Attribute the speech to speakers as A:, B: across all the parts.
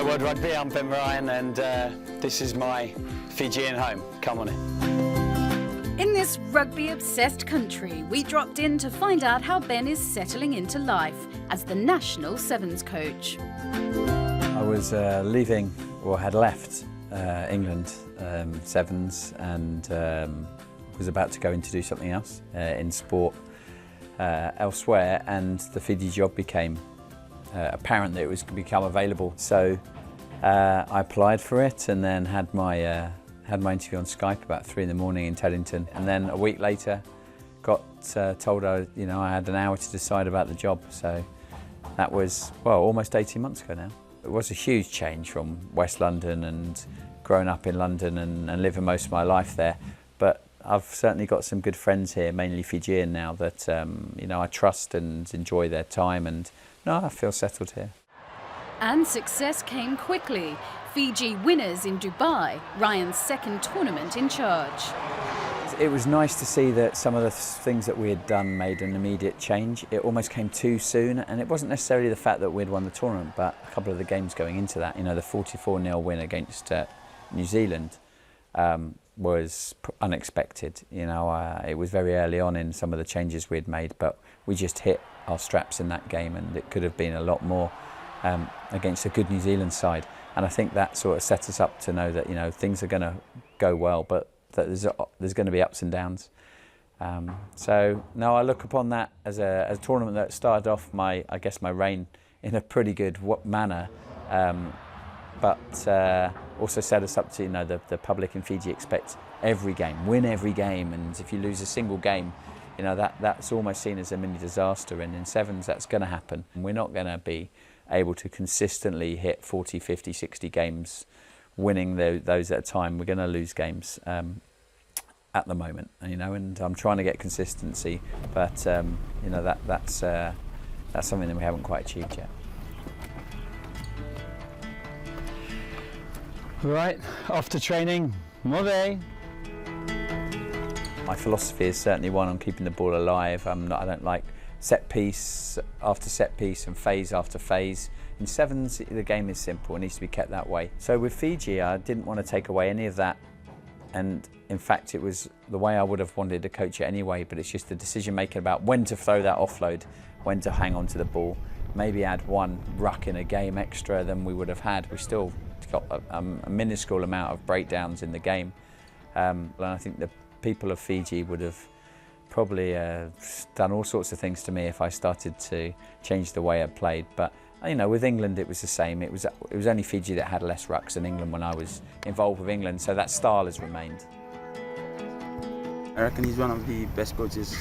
A: World Rugby, I'm Ben Ryan, and this is my Fijian home. Come on in.
B: In this rugby-obsessed country, we dropped in to find out how Ben is settling into life as the national sevens coach.
C: I was leaving, or had left, England sevens, and was about to go in to do something else in sport elsewhere, and the Fiji job became apparent that it was going to become available. So I applied for it, and then had my interview on Skype about 3 in the morning in Teddington, and then a week later got told I had an hour to decide about the job. So that was, well, almost 18 months ago now. It was a huge change from West London and growing up in London and living most of my life there. But I've certainly got some good friends here, mainly Fijian now, that I trust and enjoy their time, and no, I feel settled here.
B: And success came quickly. Fiji winners in Dubai, Ryan's second tournament in charge.
C: It was nice to see that some of the things that we had done made an immediate change. It almost came too soon, and it wasn't necessarily the fact that we'd won the tournament, but a couple of the games going into that. The 44-0 win against New Zealand was unexpected. It was very early on in some of the changes we'd made, but we just hit our straps in that game, and it could have been a lot more against a good New Zealand side. And I think that sort of set us up to know that things are going to go well, but that there's going to be ups and downs. So no, I look upon that as a tournament that started off my reign in a pretty good manner, but also set us up to the public in Fiji expects every game, win every game, and if you lose a single game, that's almost seen as a mini disaster. And in sevens, that's going to happen. We're not going to be able to consistently hit 40, 50, 60 games, winning those at a time. We're going to lose games at the moment, and I'm trying to get consistency, but that's something that we haven't quite achieved yet.
A: Right, off to training. Move.
C: My philosophy is certainly one on keeping the ball alive. I don't like set piece after set piece and phase after phase. In sevens, the game is simple. It needs to be kept that way. So with Fiji, I didn't want to take away any of that. And in fact, it was the way I would have wanted to coach it anyway, but it's just the decision making about when to throw that offload, when to hang on to the ball, maybe add one ruck in a game extra than we would have had. We still got a minuscule amount of breakdowns in the game. And I think the people of Fiji would have probably done all sorts of things to me if I started to change the way I played. But with England it was the same. It was only Fiji that had less rucks than England when I was involved with England, so that style has remained.
D: I reckon he's one of the best coaches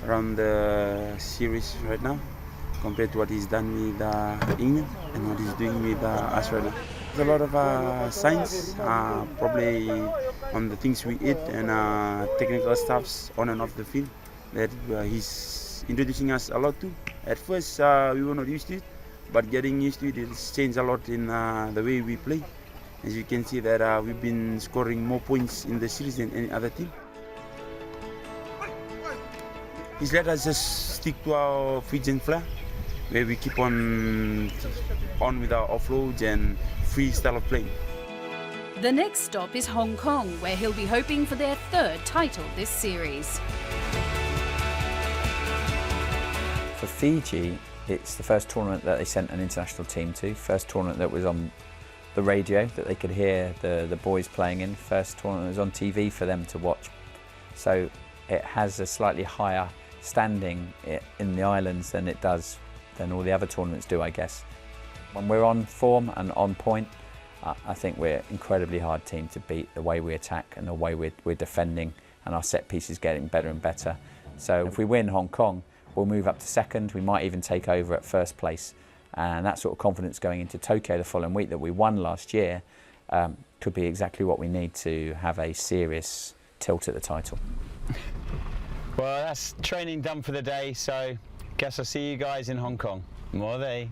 D: around the series right now, compared to what he's done with England and what he's doing with us right now. There's a lot of science, probably on the things we eat and technical stuffs on and off the field that he's introducing us a lot to. At first we were not used to it, but getting used to it, it's changed a lot in the way we play. As you can see that we've been scoring more points in the series than any other team. He's let us just stick to our Fijian flair, where we keep on with our offloads and free style of playing.
B: The next stop is Hong Kong, where he'll be hoping for their third title this series.
C: For Fiji, it's the first tournament that they sent an international team to, first tournament that was on the radio, that they could hear the boys playing in, first tournament that was on TV for them to watch. So it has a slightly higher standing in the islands than all the other tournaments do, I guess. When we're on form and on point, I think we're an incredibly hard team to beat, the way we attack and the way we're defending, and our set piece is getting better and better. So if we win Hong Kong, we'll move up to second. We might even take over at first place, and that sort of confidence going into Tokyo the following week that we won last year could be exactly what we need to have a serious tilt at the title.
A: Well, that's training done for the day, so guess I'll see you guys in Hong Kong. More they.